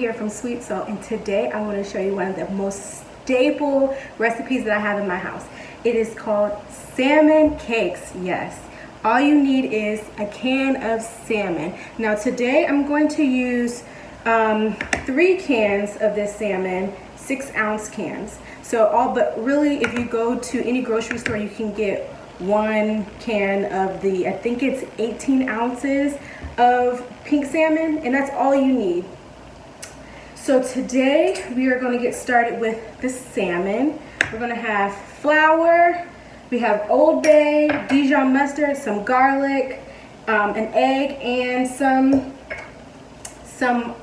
here from Sweet Salt, and today I want to show you one of the most staple recipes that I have in my house. It is called salmon cakes. Yes, all you need is a can of salmon. Now today I'm going to use 3 cans of this salmon, 6-ounce cans. But really, if you go to any grocery store, you can get 1 can of I think it's 18 ounces of pink salmon, and that's all you need. So today we are going to get started with the salmon. We're going to have flour, we have Old Bay, Dijon mustard, some garlic, an egg, and some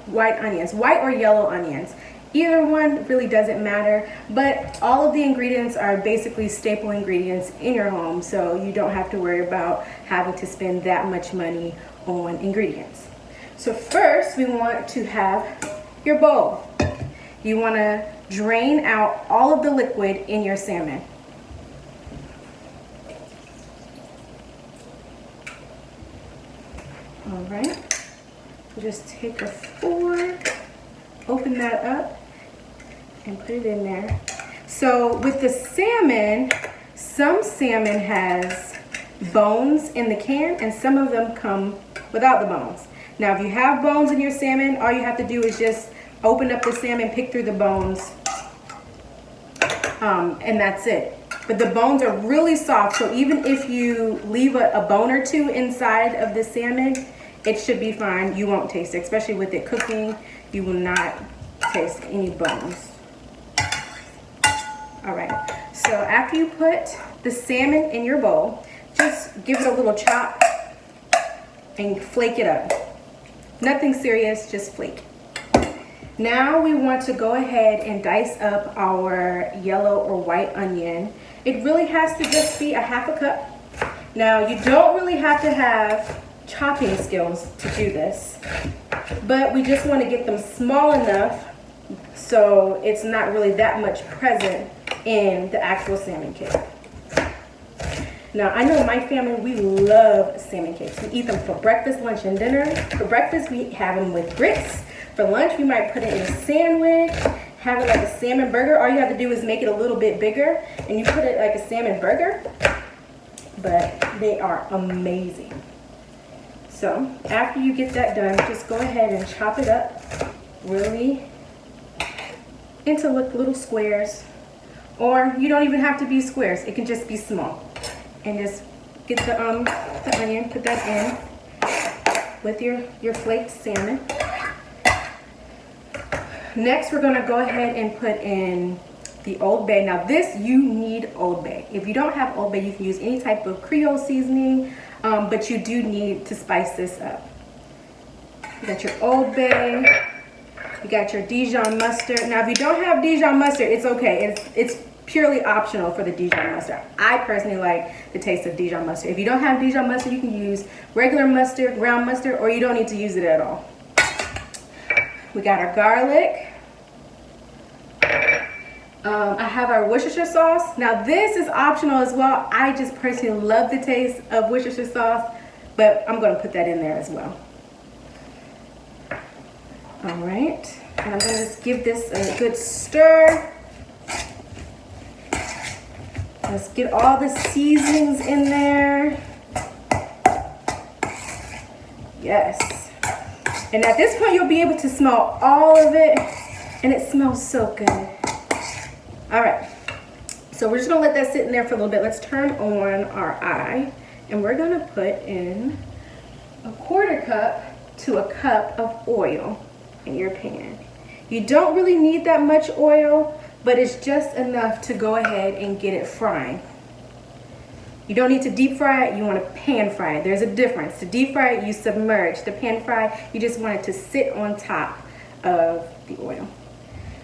white onions, white or yellow onions. Either one really doesn't matter, but all of the ingredients are basically staple ingredients in your home, so you don't have to worry about having to spend that much money on ingredients. So first, we want to have your bowl. You want to drain out all of the liquid in your salmon. All right, just take a fork, open that up, and put it in there. So with the salmon, some salmon has bones in the can and some of them come without the bones. Now if you have bones in your salmon, all you have to do is just open up the salmon, pick through the bones, and that's it. But the bones are really soft, so even if you leave a bone or two inside of the salmon, it should be fine. You won't taste it, especially with it cooking. You will not taste any bones. All right, so after you put the salmon in your bowl, just give it a little chop and flake it up. Nothing serious, just flake. Now we want to go ahead and dice up our yellow or white onion. It really has to just be a ½ cup. Now you don't really have to have chopping skills to do this, but we just want to get them small enough so it's not really that much present in the actual salmon cake. Now I know my family, we love salmon cakes. We eat them for breakfast, lunch, and dinner. For breakfast, we have them with grits. For lunch, we might put it in a sandwich, have it like a salmon burger. All you have to do is make it a little bit bigger and you put it like a salmon burger, but they are amazing. So after you get that done, just go ahead and chop it up really into little squares, or you don't even have to be squares. It can just be small. And just get the onion, put that in with your flaked salmon. Next, we're gonna go ahead and put in the Old Bay. Now this, you need Old Bay. If you don't have Old Bay, you can use any type of Creole seasoning, but you do need to spice this up. You got your Old Bay, you got your Dijon mustard. Now if you don't have Dijon mustard, it's okay. It's purely optional for the Dijon mustard. I personally like the taste of Dijon mustard. If you don't have Dijon mustard, you can use regular mustard, ground mustard, or you don't need to use it at all. We got our garlic. I have our Worcestershire sauce. Now this is optional as well. I just personally love the taste of Worcestershire sauce, but I'm gonna put that in there as well. All right, and I'm gonna just give this a good stir. Let's get all the seasonings in there. Yes. And at this point, you'll be able to smell all of it, and it smells so good. All right, so we're just gonna let that sit in there for a little bit. Let's turn on our eye, and we're gonna put in a ¼ cup to a cup of oil in your pan. You don't really need that much oil, but it's just enough to go ahead and get it frying. You don't need to deep fry it, you want to pan fry it. There's a difference. To deep fry it, you submerge. To pan fry, you just want it to sit on top of the oil.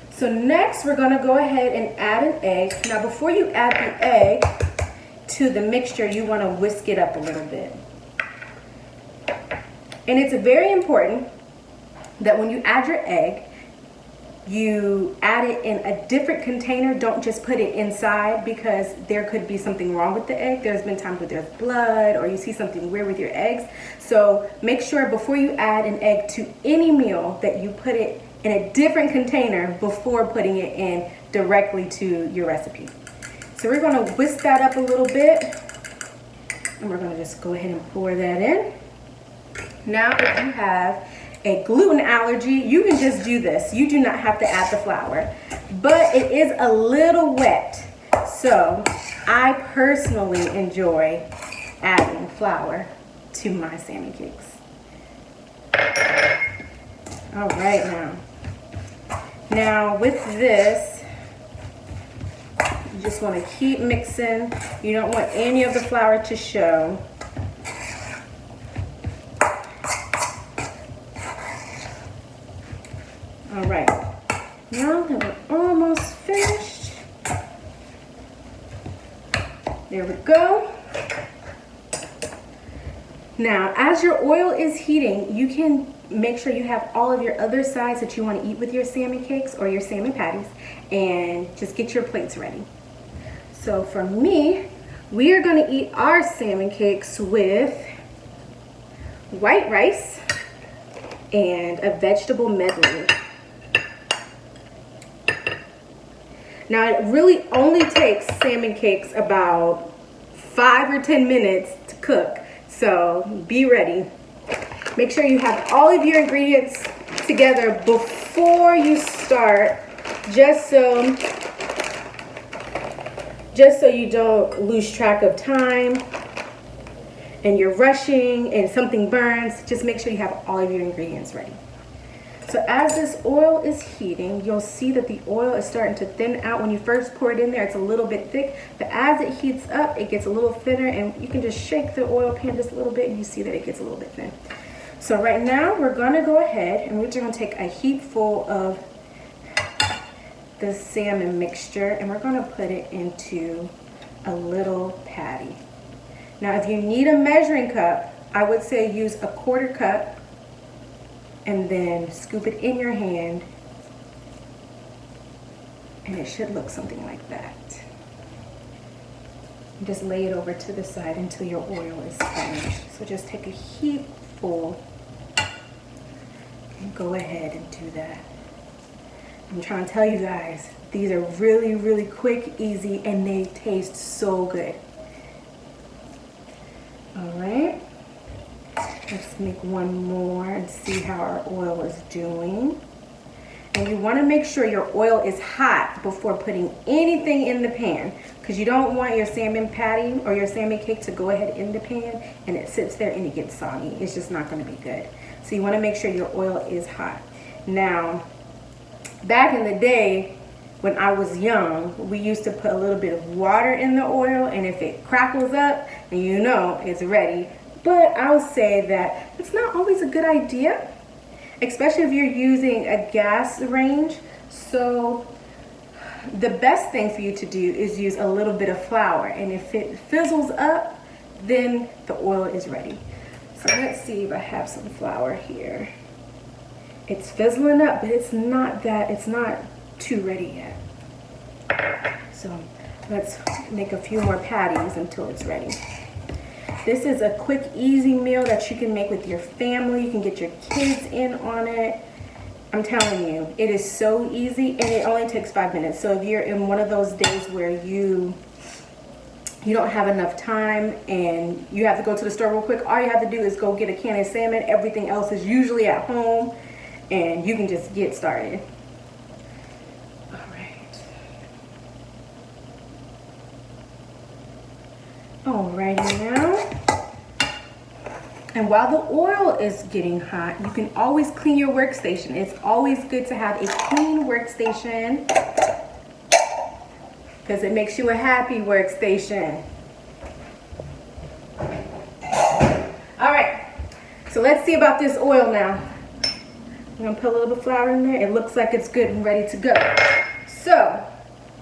So next, we're gonna go ahead and add an egg. Now before you add the egg to the mixture, you wanna whisk it up a little bit. And it's very important that when you add your egg, you add it in a different container. Don't just put it inside, because there could be something wrong with the egg. There's been times where there's blood or you see something weird with your eggs. So make sure before you add an egg to any meal that you put it in a different container before putting it in directly to your recipe. So we're gonna whisk that up a little bit, and we're gonna just go ahead and pour that in. Now, if you have a gluten allergy, you can just do this. You do not have to add the flour, but it is a little wet. So I personally enjoy adding flour to my salmon cakes. All right, now with this, you just want to keep mixing. You don't want any of the flour to show. All right, now that we're almost finished, there we go. Now, as your oil is heating, you can make sure you have all of your other sides that you want to eat with your salmon cakes or your salmon patties, and just get your plates ready. So for me, we are going to eat our salmon cakes with white rice and a vegetable medley. Now, it really only takes salmon cakes about 5 or 10 minutes to cook, so be ready. Make sure you have all of your ingredients together before you start, just so you don't lose track of time and you're rushing and something burns. Just make sure you have all of your ingredients ready. So as this oil is heating, you'll see that the oil is starting to thin out. When you first pour it in there, it's a little bit thick, but as it heats up, it gets a little thinner, and you can just shake the oil pan just a little bit and you see that it gets a little bit thin. So right now, we're gonna go ahead and we're just gonna take a heap full of the salmon mixture, and we're gonna put it into a little patty. Now, if you need a measuring cup, I would say use a 1/4 cup, and then scoop it in your hand, and it should look something like that. And just lay it over to the side until your oil is finished. So just take a heap full and go ahead and do that. I'm trying to tell you guys, these are really, really quick, easy, and they taste so good. All right. Let's make one more and see how our oil is doing. And you want to make sure your oil is hot before putting anything in the pan, because you don't want your salmon patty or your salmon cake to go ahead in the pan and it sits there and it gets soggy. It's just not going to be good. So you want to make sure your oil is hot. Now, back in the day when I was young, we used to put a little bit of water in the oil, and if it crackles up, then you know it's ready. But I would say that it's not always a good idea, especially if you're using a gas range. So the best thing for you to do is use a little bit of flour, and if it fizzles up, then the oil is ready. So let's see if I have some flour here. It's fizzling up, but it's not too ready yet. So let's make a few more patties until it's ready. This is a quick, easy meal that you can make with your family. You can get your kids in on it. I'm telling you, it is so easy, and it only takes 5 minutes. So if you're in one of those days where you don't have enough time and you have to go to the store real quick, all you have to do is go get a can of salmon. Everything else is usually at home, and you can just get started. All right. Alrighty now. And while the oil is getting hot, you can always clean your workstation. It's always good to have a clean workstation because it makes you a happy workstation. All right, so let's see about this oil now. I'm gonna put a little bit of flour in there. It looks like it's good and ready to go. So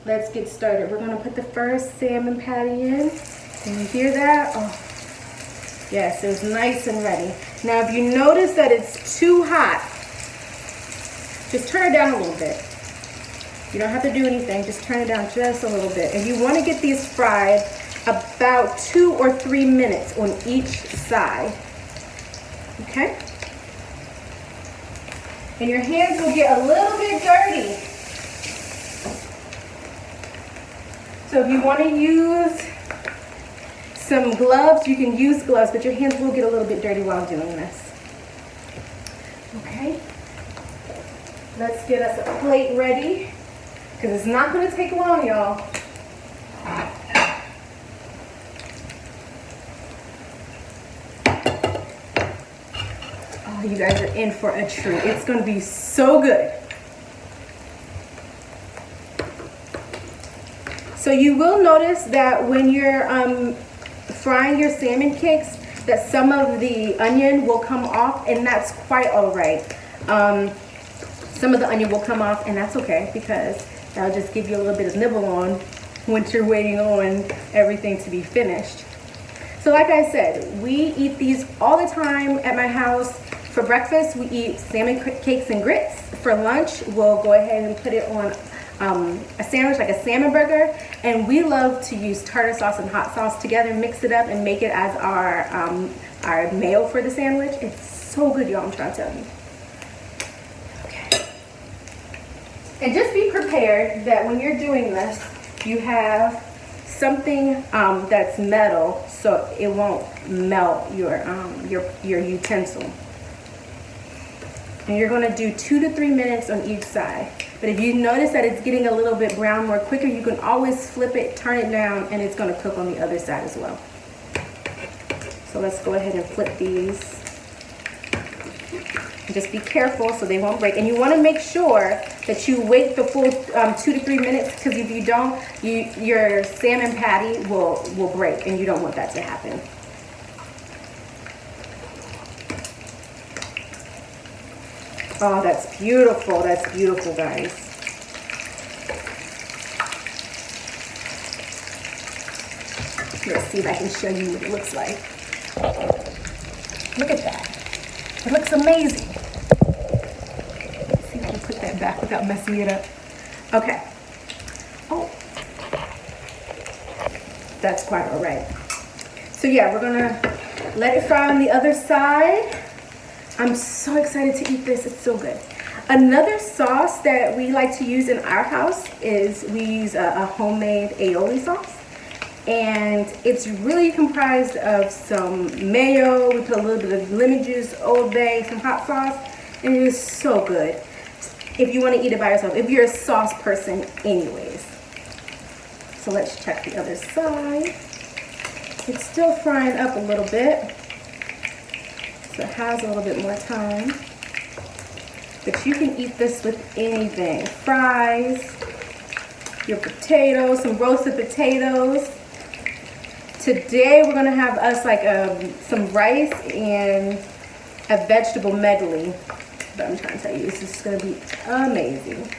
let's get started. We're gonna put the first salmon patty in. Can you hear that? Oh. Yes, it's nice and ready. Now, if you notice that it's too hot, just turn it down a little bit. You don't have to do anything, just turn it down just a little bit. And you want to get these fried about 2 or 3 minutes on each side. Okay? And your hands will get a little bit dirty. So if you want to use some gloves, you can use gloves, but your hands will get a little bit dirty while doing this. Okay. Let's get us a plate ready, because it's not going to take long, y'all. Oh, you guys are in for a treat. It's going to be so good. So you will notice that when you're frying your salmon cakes, that some of the onion will come off, and that's quite all right. Some of the onion will come off, and that's okay, because that'll just give you a little bit of nibble on once you're waiting on everything to be finished. So like I said, we eat these all the time at my house. For breakfast, we eat salmon cakes and grits. For lunch, we'll go ahead and put it on a sandwich, like a salmon burger. And we love to use tartar sauce and hot sauce together, mix it up, and make it as our mayo for the sandwich. It's so good, y'all, I'm trying to tell you. Okay. And just be prepared that when you're doing this, you have something that's metal, so it won't melt your utensil. And you're going to do 2 to 3 minutes on each side. But if you notice that it's getting a little bit brown more quicker, you can always flip it, turn it down, and it's going to cook on the other side as well. So let's go ahead and flip these. And just be careful so they won't break. And you want to make sure that you wait the full 2 to 3 minutes, because if you don't, your salmon patty will break, and you don't want that to happen. Oh, that's beautiful. That's beautiful, guys. Let's see if I can show you what it looks like. Look at that. It looks amazing. Let's see if I can put that back without messing it up. Okay. Oh. That's quite all right. So yeah, we're gonna let it fry on the other side. I'm so excited to eat this. It's so good. Another sauce that we like to use in our house is we use a homemade aioli sauce. And it's really comprised of some mayo. We put a little bit of lemon juice, Old Bay, some hot sauce. And it is so good if you want to eat it by yourself, if you're a sauce person anyways. So let's check the other side. It's still frying up a little bit. So it has a little bit more time. But you can eat this with anything. Fries, your potatoes, some roasted potatoes. Today we're gonna have us like some rice and a vegetable medley. But I'm trying to tell you, this is gonna be amazing.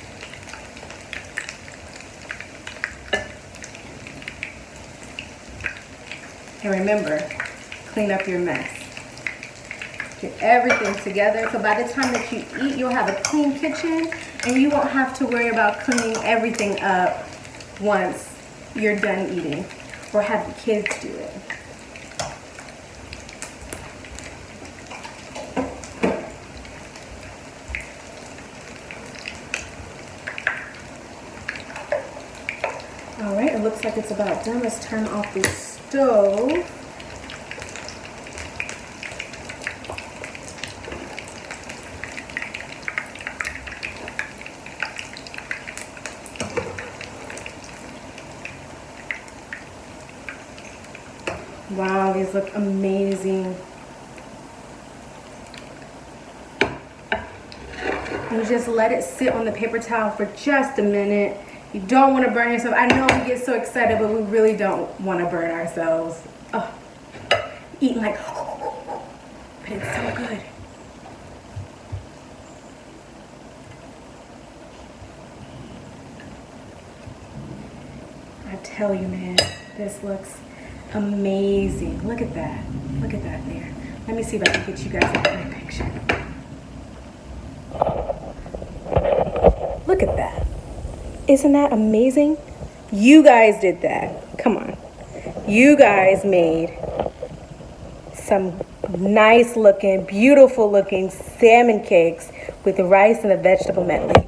And remember, clean up your mess. Get everything together, so by the time that you eat, you'll have a clean kitchen, and you won't have to worry about cleaning everything up once you're done eating, or have the kids do it. All right, it looks like it's about done. Let's turn off the stove. Wow, these look amazing. You just let it sit on the paper towel for just a minute. You don't want to burn yourself. I know we get so excited, but we really don't want to burn ourselves. Oh, eating like, but it's so good. I tell you, man, this looks amazing. Look at that. Look at that there. Let me see if I can get you guys a better picture. Look at that. Isn't that amazing? You guys did that. Come on. You guys made some nice looking, beautiful looking salmon cakes with rice and a vegetable medley.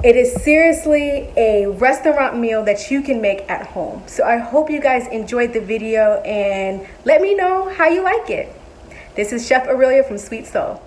It is seriously a restaurant meal that you can make at home. So I hope you guys enjoyed the video and let me know how you like it. This is Chef Aurelia from Sweet Soul.